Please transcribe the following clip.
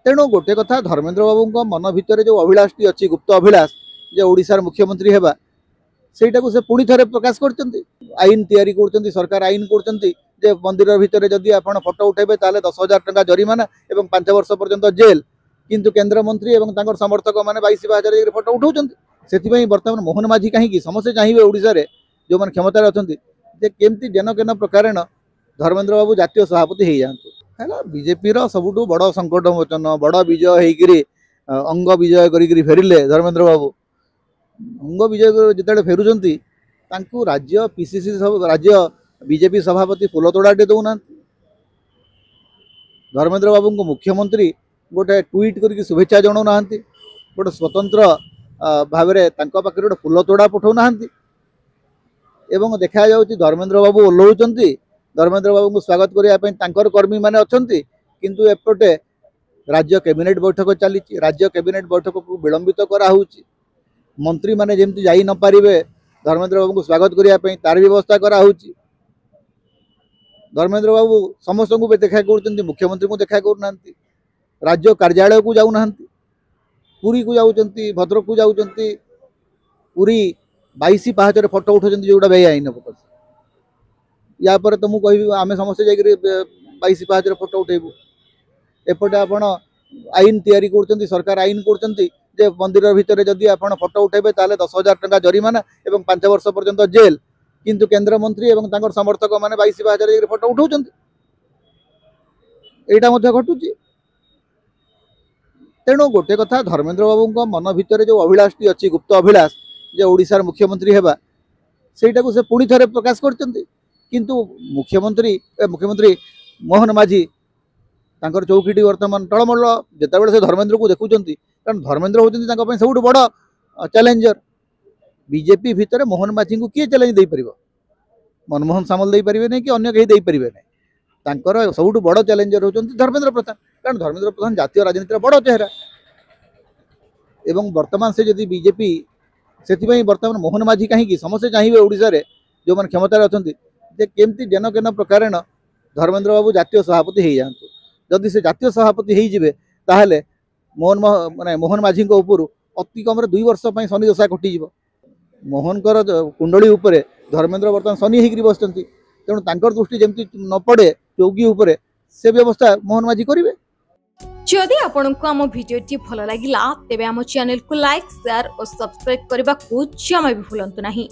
तेणु गोटे कथा धर्मेंद्र बाबू मन भितर जो अभिलाषटी अच्छी गुप्त अभिलाष जे ओडिशार मुख्यमंत्री हेबा सेटा को से पुणी थे प्रकाश कर आईन तैयारी कर सरकार आईन कर मंदिर भितर जदि आप फोटो उठेबे ताले 10,000 टंका जरिमाना एवं 5 वर्ष पर्यंत जेल किंतु केंद्र मंत्री एवं समर्थक मैंने 22,000 फोटो उठाऊँ से बर्तमान मोहन माझी कहीं समस्ते चाहिए ओडिशा रे जो मैंने क्षमतार अच्छा केमती जेन केन प्रकार धर्मेंद्र बाबू जातीय सभापति हो जातु बीजेपी सबुठ बड़ संकट मोचन बड़ विजय होकर अंग विजय कर फेरिले धर्मेंद्र बाबू अंग विजय जिते फेरुंट राज्य पीसीसी राज्य बीजेपी सभापति फूल तोड़ाटे दौना धर्मेंद्र बाबू को मुख्यमंत्री गोटे ट्वीट करके शुभेच्छा जनाऊना गोटे स्वतंत्र भाव में गोटे फूल तोड़ा पठाऊना एवं देखा धर्मेंद्र बाबू ओह्लौंट धर्मेंद्र बाबू को स्वागत करने कर्मी मैंने अच्छा किंतु एपटे राज्य कैबिनेट बैठक चली राज्य कैबिनेट बैठक को विलंबित कराऊ मंत्री मैंने जमी जा न पारे धर्मेंद्र बाबू को स्वागत करने तार व्यवस्था कराऊ धर्मेंद्र बाबू समस्त को देखा कर मुख्यमंत्री को देखा करना राज्य कार्यालय को जाऊना पुरी को जाऊँच भद्रक को जाऊँच पुरी 22 पाहचर फोटो उठाऊँ जोटा बेआईन या पर तो मुझे कह आम समस्ते जाकर 22 पाहचर फोटो उठेबू एपटे आपण आईन तैयारी कर सरकार आईन कर मंदिर भितर जदि आप फोटो उठेबे ताले 10,000 टंका जरिमाना एवं 5 वर्ष पर्यंत जेल किंतु केंद्र मंत्री एवं समर्थक मैंने 22,000 फोटो उठाऊँ यहाँ घटुची तेणु गोटे कथा धर्मेंद्र बाबू मन भितर जो अभिलाषटी अच्छी गुप्त अभिलाष जे ओडिशार मुख्यमंत्री हेबा सेटा को से पुणी थे प्रकाश कर मुख्यमंत्री मोहन माझी तांकर चौकीटी वर्तमान टलमल जितेबाला से धर्मेंद्र को देखुं कारण धर्मेंद्र होती सब बड़ चैलेंजर बीजेपी भितर मोहन माझी को किए चैलेंज दे पार मनमोहन सामल दे पारे नहीं कि अन्य कहीं दे पारे नहीं सब बड़ चैलेंजर होती धर्मेंद्र प्रधान कारण धर्मेंद्र प्रधान जातीय राजनीति बड़ चेहरा एवं वर्तमान से जदि बीजेपी से बर्तमान मोहन माझी कहीं समस्ते चाहिए ओडिशा रे जो मैंने क्षमतार अच्छा केमती जेन केन प्रकार धर्मेंद्र बाबू जातीय सभापति हो जातु जदि से जातीय सभापति होते मोहन माझी उपर अति कम 2 वर्ष शनि दशा कटिज मोहनकर कुंडली उपरे धर्मेंद्र बर्तमान शनि होकर बस तेणु तांकर दृष्टि जमी न पड़े चौकी उपरे से व्यवस्था मोहन माझी करेंगे। जदि आपंक आम भिडी भल लगा तेब आम चैनल को लाइक शेयर और सब्सक्राइब करने को जमा भी भूलु नहीं।